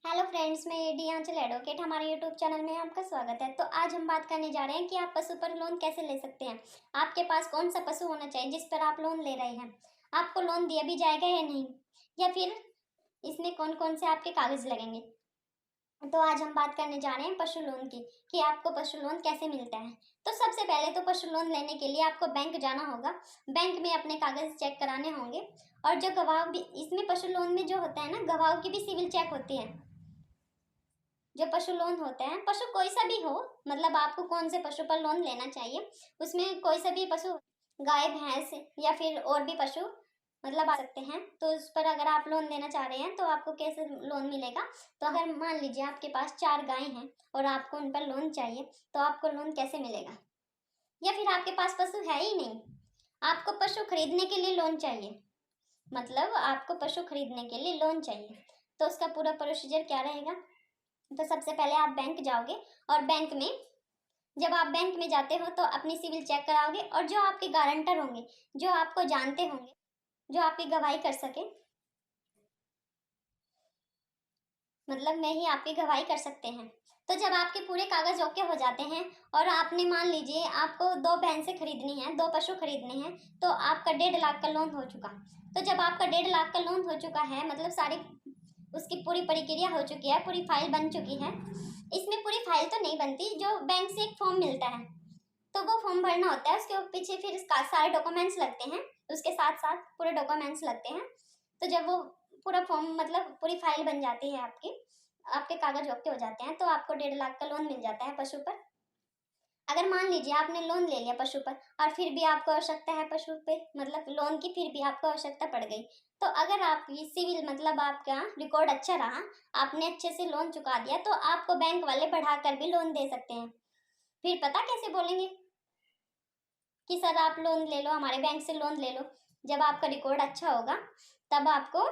Hello friends, मैं D आंचल advocate. हमारे YouTube channel में आपका स्वागत है। तो आज हम बात करने जा रहे हैं कि आप पशु पर लोन कैसे ले सकते हैं। आपके पास कौन सा पशु होना चाहिए जिस पर आप लोन ले रहे हैं, आपको लोन दिया भी जाएगा या नहीं, या फिर इसमें कौन कौन से आपके कागज लगेंगे। तो आज हम बात करने जा रहे हैं पशु लोन की कि आपको पशु लोन कैसे मिलता है। तो सबसे पहले तो पशु लोन लेने के लिए आपको बैंक जाना होगा। बैंक में अपने कागज चेक कराने होंगे, और जो गवाह भी इसमें पशु लोन में जो होता है ना, गवाहों की भी सिविल चेक होती है। जो पशु लोन होते हैं, पशु कोई सा भी हो, मतलब आपको कौन से पशु पर लोन लेना चाहिए, उसमें कोई सा भी पशु, गाय भैंस या फिर और भी पशु मतलब आ सकते हैं। तो उस पर अगर आप लोन लेना चाह रहे हैं तो आपको कैसे लोन मिलेगा। तो अगर मान लीजिए आपके पास 4 गाय हैं और आपको उन पर लोन चाहिए, तो आपको लोन कैसे मिलेगा। या फिर आपके पास पशु है ही नहीं, आपको पशु खरीदने के लिए लोन चाहिए, मतलब आपको पशु खरीदने के लिए लोन चाहिए, तो उसका पूरा प्रोसीजर क्या रहेगा। तो सबसे पहले आप बैंक जाओगे, और बैंक में जब आप बैंक में जाते हो तो अपनी सिविल चेक कराओगे, और जो आपके गारंटर होंगे, जो आपको जानते होंगे, जो आपकी गवाही कर सके, मतलब में ही आपकी गवाही कर सकते हैं। तो जब आपके पूरे कागज ओके हो जाते हैं, और आपने मान लीजिए आपको 2 भैंसें खरीदनी है, 2 पशु खरीदने हैं, तो आपका 1.5 लाख का लोन हो चुका। तो जब आपका 1.5 लाख का लोन हो चुका है, मतलब सारी उसकी पूरी प्रक्रिया हो चुकी है, पूरी फाइल बन चुकी है। इसमें पूरी फाइल तो नहीं बनती, जो बैंक से एक फॉर्म मिलता है, तो वो फॉर्म भरना होता है। उसके पीछे फिर सारे डॉक्यूमेंट्स लगते हैं, उसके साथ साथ पूरे डॉक्यूमेंट्स लगते हैं। तो जब वो पूरा फॉर्म, मतलब पूरी फाइल बन जाती है आपकी, आपके कागज ओके हो जाते हैं, तो आपको 1.5 लाख का लोन मिल जाता है पशु पर। अगर मान लीजिए आपने लोन ले लिया पशु पर, और फिर भी आपको आवश्यकता है पशु पे, मतलब लोन की फिर भी आपको आवश्यकता पड़ गई, तो अगर आपकी सिविल, मतलब आपका रिकॉर्ड अच्छा रहा, आपने अच्छे से लोन चुका दिया, तो आपको बैंक वाले बढ़ाकर भी लोन दे सकते हैं। फिर पता कैसे बोलेंगे कि सर आप लोन ले लो, हमारे बैंक से लोन ले लो। जब आपका रिकॉर्ड अच्छा होगा, तब आपको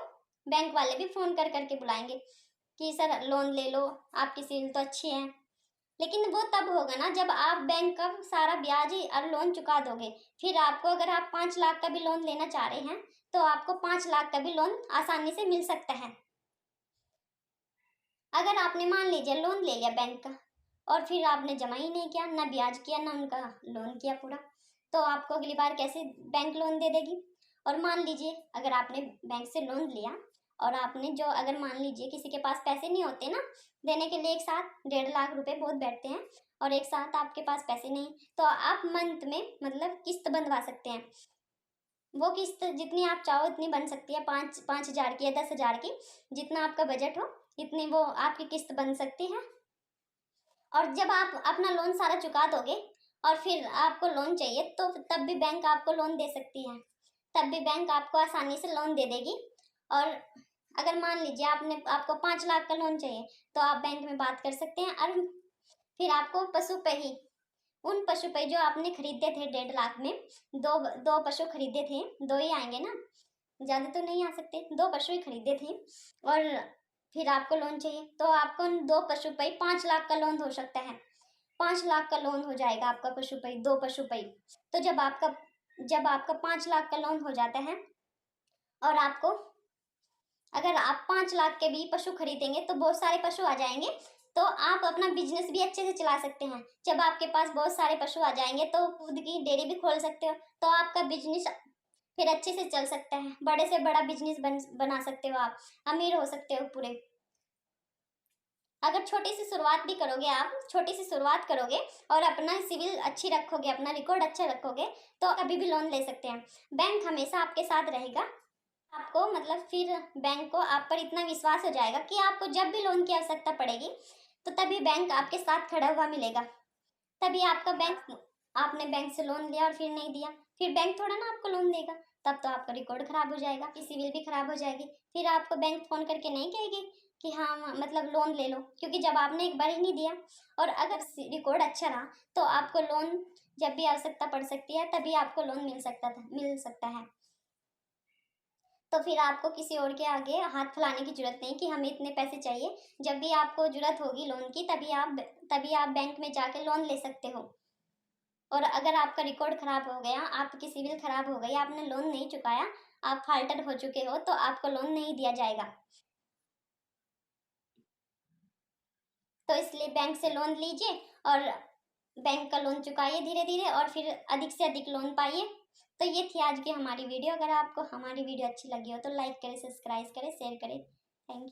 बैंक वाले भी फोन कर करके बुलाएंगे कि सर लोन ले लो, आपकी सिविल तो अच्छी है। लेकिन वो तब होगा ना जब आप बैंक का सारा ब्याज और लोन चुका दोगे। फिर आपको, अगर आप 5 लाख का भी लोन लेना चाह रहे हैं, तो आपको 5 लाख का भी लोन आसानी से मिल सकता है। अगर आपने मान लीजिए लोन ले लिया बैंक का, और फिर आपने जमा ही नहीं किया, ना ब्याज किया, ना उनका लोन किया पूरा, तो आपको अगली बार कैसे बैंक लोन दे देगी। और मान लीजिए अगर आपने बैंक से लोन लिया, और आपने जो, अगर मान लीजिए किसी के पास पैसे नहीं होते ना देने के लिए, एक साथ 1.5 लाख रुपए बहुत बैठते हैं, और एक साथ आपके पास पैसे नहीं, तो आप मंथ में मतलब किस्त बंधवा सकते हैं। वो किस्त जितनी आप चाहो इतनी बन सकती है, 5,000 की या 10,000 की, जितना आपका बजट हो इतनी वो आपकी किस्त बन सकती है। और जब आप अपना लोन सारा चुका दोगे, और फिर आपको लोन चाहिए, तो तब भी बैंक आपको लोन दे सकती है, तब भी बैंक आपको आसानी से लोन दे देगी। और अगर मान लीजिए आपको 5 लाख का लोन चाहिए, तो आप बैंक में बात कर सकते हैं, और फिर आपको पशु पे ही, उन पशु पे जो आपने खरीदे थे 1.5 लाख में, दो दो पशु खरीदे थे, 2 ही आएंगे ना, ज्यादा तो नहीं आ सकते, 2 पशु ही खरीदे थे, और फिर आपको लोन चाहिए, तो आपको उन 2 पशु पे 5 लाख का लोन हो सकता है। 5 लाख का लोन हो जाएगा आपका पशु पे, 2 पशु पे। तो जब आपका 5 लाख का लोन हो जाता है, और आपको, अगर आप 5 लाख के भी पशु खरीदेंगे तो बहुत सारे पशु आ जाएंगे, तो आप अपना बिजनेस भी अच्छे से चला सकते हैं। जब आपके पास बहुत सारे पशु आ जाएंगे, तो खुद की डेयरी भी खोल सकते हो, तो आपका बिजनेस फिर अच्छे से चल सकता है, बड़े से बड़ा बिजनेस बना सकते हो, आप अमीर हो सकते हो पूरे। अगर छोटी सी शुरुआत भी करोगे, आप छोटी सी शुरुआत करोगे और अपना सिविल अच्छी रखोगे, अपना रिकॉर्ड अच्छा रखोगे, तो कभी भी लोन ले सकते हैं। बैंक हमेशा आपके साथ रहेगा। आपको, मतलब फिर बैंक को आप पर इतना विश्वास हो जाएगा कि आपको जब भी लोन की आवश्यकता पड़ेगी, तो तभी बैंक आपके साथ खड़ा हुआ मिलेगा। तभी आपका बैंक, आपने बैंक से लोन लिया और फिर नहीं दिया, फिर बैंक थोड़ा ना आपको लोन देगा। तब तो आपका रिकॉर्ड खराब हो जाएगा, आपकी सिविल भी खराब हो जाएगी। फिर आपको बैंक फोन करके नहीं कहेगी कि हाँ मतलब लोन ले लो, क्योंकि जब आपने एक बार ही नहीं दिया। और अगर रिकॉर्ड अच्छा रहा, तो आपको लोन जब भी आवश्यकता पड़ सकती है, तभी आपको लोन मिल सकता है। तो फिर आपको किसी और के आगे हाथ फैलाने की जरूरत नहीं कि हमें इतने पैसे चाहिए। जब भी आपको जरूरत होगी लोन की, तभी आप बैंक में जाके लोन ले सकते हो। और अगर आपका रिकॉर्ड खराब हो गया, आपकी सिविल खराब हो गई, आपने लोन नहीं चुकाया, आप फाल्टर हो चुके हो, तो आपको लोन नहीं दिया जाएगा। इसलिए बैंक से लोन लीजिए और बैंक का लोन चुकाइए धीरे धीरे, और फिर अधिक से अधिक लोन पाइए। तो ये थी आज की हमारी वीडियो। अगर आपको हमारी वीडियो अच्छी लगी हो तो लाइक करें, सब्सक्राइब करें, शेयर करें। Thank you.